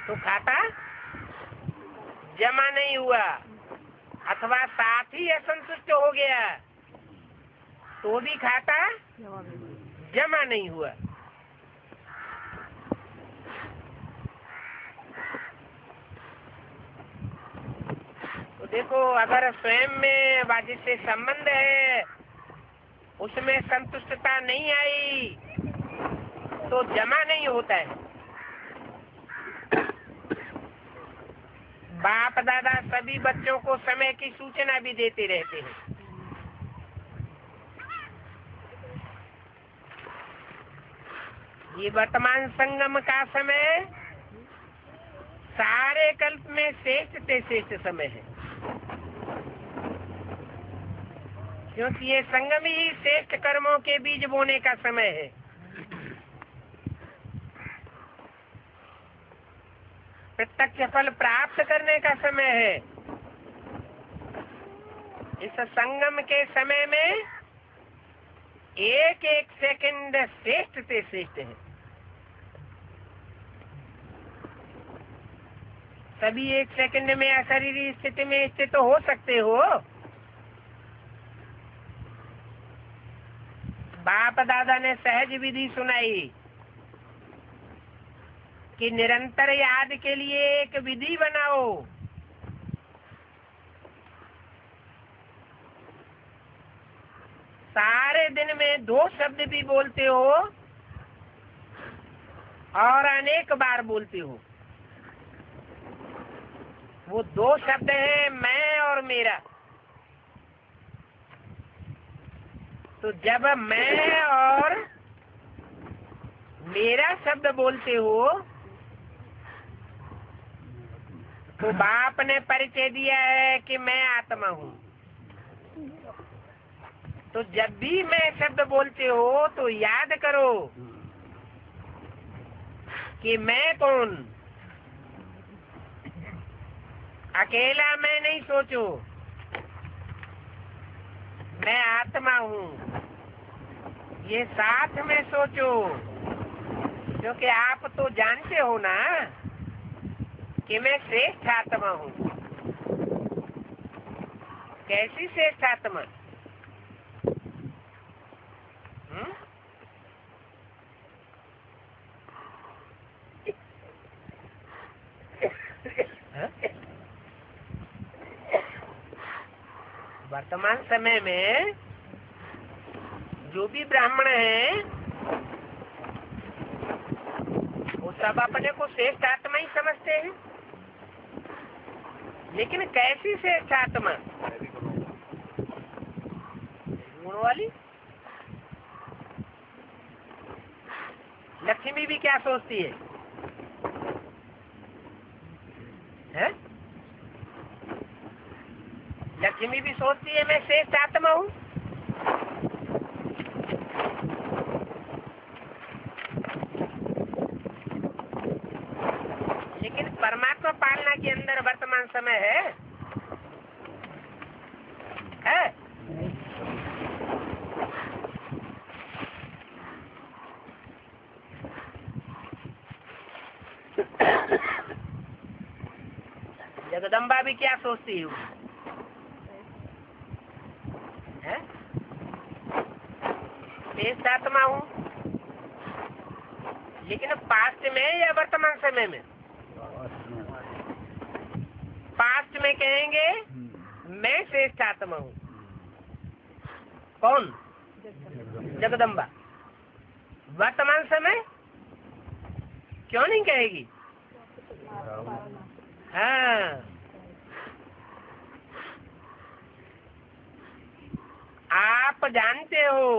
तो खाता जमा नहीं हुआ, अथवा साथ ही असंतुष्ट हो गया तो भी खाता जमा नहीं हुआ। तो देखो, अगर स्वयं में जिससे संबंध है उसमें संतुष्टता नहीं आई तो जमा नहीं होता है। बाप दादा सभी बच्चों को समय की सूचना भी देते रहते हैं। ये वर्तमान संगम का समय सारे कल्प में श्रेष्ठ से श्रेष्ठ समय है, क्योंकि ये संगम ही श्रेष्ठ कर्मों के बीज बोने का समय है। प्रत्यक्ष फल प्राप्त करने का समय है। इस संगम के समय में एक एक सेकंड श्रेष्ठ से श्रेष्ठ है। सभी एक सेकंड में अशरीरी स्थिति में स्थित हो सकते हो। बाप दादा ने सहज विधि सुनाई कि निरंतर याद के लिए एक विधि बनाओ। सारे दिन में 2 शब्द भी बोलते हो और अनेक बार बोलते हो। वो 2 शब्द है मैं और मेरा। तो जब मैं और मेरा शब्द बोलते हो तो बाप ने परिचय दिया है कि मैं आत्मा हूँ। तो जब भी मैं शब्द बोलते हो तो याद करो कि मैं कौन। अकेला मैं नहीं सोचो, मैं आत्मा हूँ, ये साथ में सोचो। क्योंकि आप तो जानते हो ना कि मैं श्रेष्ठ आत्मा हूँ। कैसी श्रेष्ठ आत्मा? वर्तमान समय में जो भी ब्राह्मण हैं वो सब अपने को श्रेष्ठ आत्मा ही समझते हैं। लेकिन कैसी श्रेष्ठ आत्मा? गुण वाली। लक्ष्मी भी क्या सोचती है? हैं? लक्ष्मी भी सोचती है मैं श्रेष्ठ आत्मा हूँ। लेकिन परमात्मा पालना के अंदर वर्तमान समय है? जगदम्बा भी क्या सोचती है? श्रेष्ठ आत्मा हूँ। लेकिन पास्ट में या वर्तमान समय में? पास्ट में कहेंगे मैं श्रेष्ठ आत्मा हूँ। कौन? जगदम्बा। वर्तमान समय क्यों नहीं कहेगी? हाँ, आप जानते हो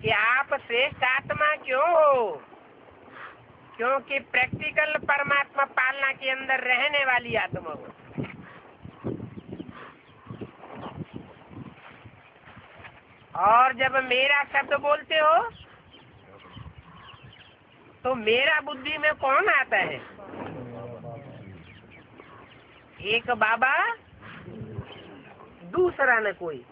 कि आप श्रेष्ठ आत्मा क्यों हो? क्योंकि प्रैक्टिकल परमात्मा पालना के अंदर रहने वाली आत्मा हो। और जब मेरा शब्द बोलते हो तो मेरा बुद्धि में कौन आता है? एक बाबा, दूसरा न कोई।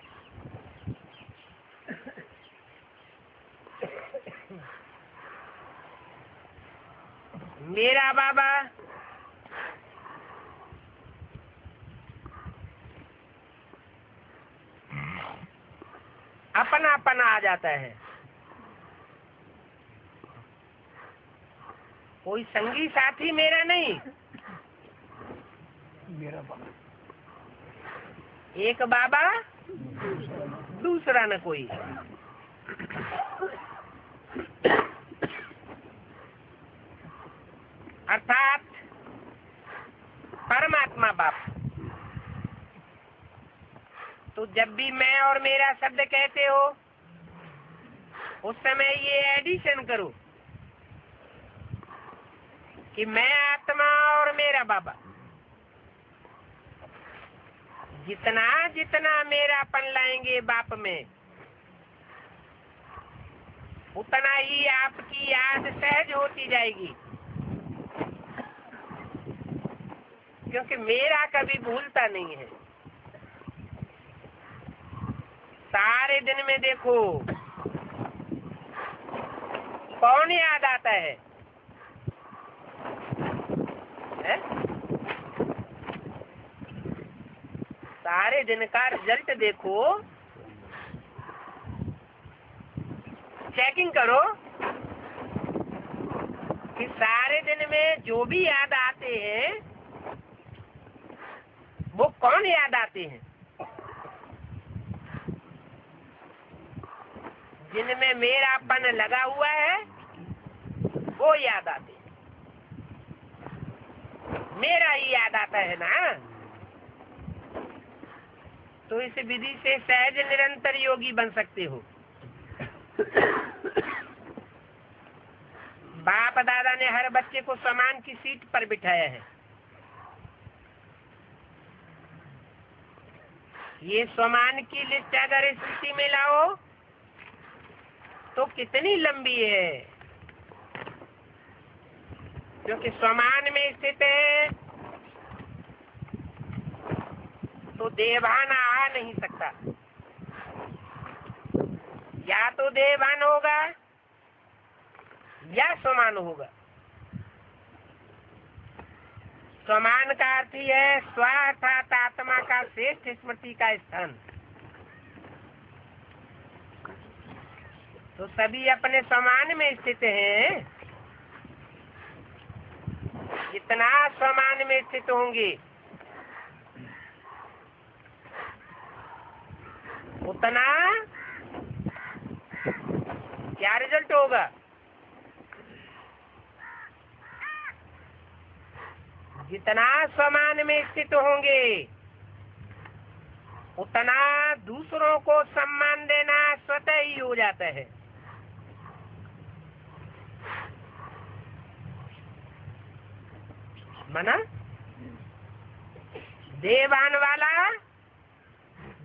मेरा बाबा अपना आ जाता है। कोई संगी साथी मेरा नहीं, मेरा बाबा। एक बाबा, दूसरा न कोई। अर्थात परमात्मा बाप। तो जब भी मैं और मेरा शब्द कहते हो उस समय ये एडिशन करो कि मैं आत्मा और मेरा बाबा। जितना जितना मेरापन लाएंगे बाप में, उतना ही आपकी याद सहज होती जाएगी। क्योंकि मेरा कभी भूलता नहीं है। सारे दिन में देखो कौन याद आता है? सारे दिन का रिजल्ट देखो, चेकिंग करो कि सारे दिन में जो भी याद आते हैं वो कौन याद आते हैं? जिनमें मेरापन लगा हुआ है वो याद आते हैं। मेरा ही याद आता है ना। तो इस विधि से सहज निरंतर योगी बन सकते हो। बाप दादा ने हर बच्चे को समान की सीट पर बिठाया है। ये समान की लिस्ट अगर स्थिति में लाओ तो कितनी लंबी है, क्योंकि समान में स्थित है तो देहभान आ नहीं सकता। या तो देहभान होगा या समान होगा। समान का अर्थ ही है स्व अर्थात आत्मा का श्रेष्ठ स्मृति का स्थान। तो सभी अपने समान में स्थित हैं। जितना समान में स्थित होंगे उतना क्या रिजल्ट होगा? जितना समान में स्थित होंगे उतना दूसरों को सम्मान देना स्वतः ही हो जाता है। मना देवान वाला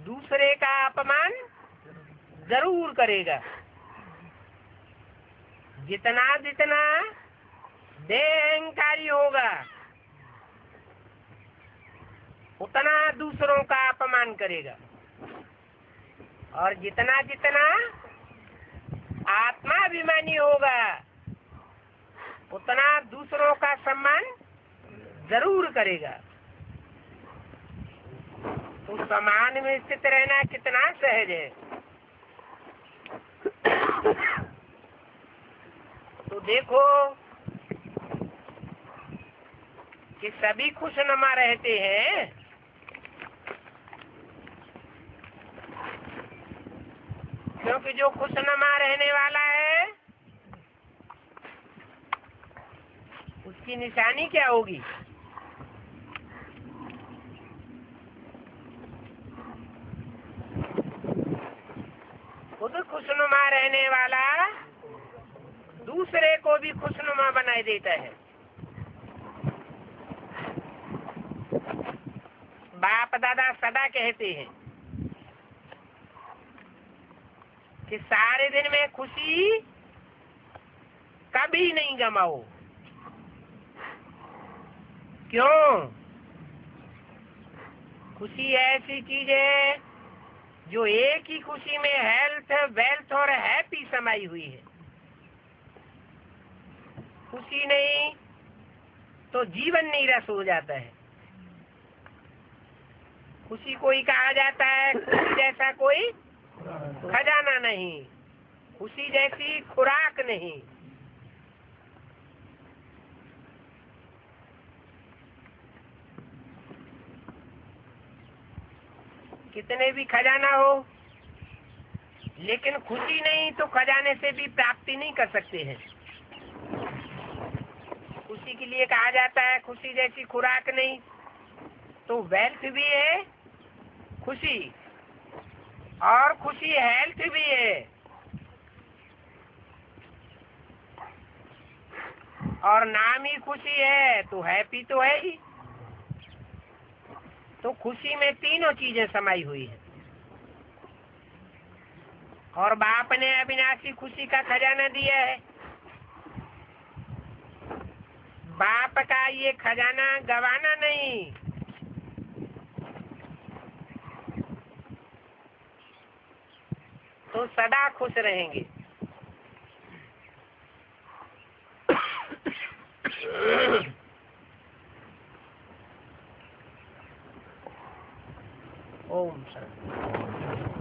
दूसरे का अपमान जरूर करेगा। जितना जितना देहंकारी होगा उतना दूसरों का अपमान करेगा, और जितना जितना आत्माभिमानी होगा उतना दूसरों का सम्मान जरूर करेगा। तो समान में स्थित रहना कितना सहज है। तो देखो कि सभी खुशनुमा रहते हैं, क्योंकि जो खुशनुमा रहने वाला है उसकी निशानी क्या होगी? खुद खुशनुमा रहने वाला दूसरे को भी खुशनुमा बनाए देता है। बाप दादा सदा कहते हैं कि सारे दिन में खुशी कभी नहीं गमाओ। क्यों? खुशी ऐसी चीज है जो एक ही खुशी में हेल्थ, वेल्थ और हैप्पी समाई हुई है। खुशी नहीं तो जीवन नीरस हो जाता है। खुशी कोई कहा जाता है, खुशी जैसा कोई खजाना नहीं, खुशी जैसी खुराक नहीं। कितने भी खजाना हो, लेकिन खुशी नहीं तो खजाने से भी प्राप्ति नहीं कर सकते हैं। खुशी के लिए कहा जाता है खुशी जैसी खुराक नहीं, तो वेल्थ भी है खुशी, और खुशी हेल्थ भी है, और नाम ही खुशी है तो हैप्पी तो है ही। तो खुशी में तीनों चीजें समाई हुई है। और बाप ने अविनाशी खुशी का खजाना दिया है। बाप का ये खजाना गवाना नहीं, तो सदा खुश रहेंगे। ओम शांति।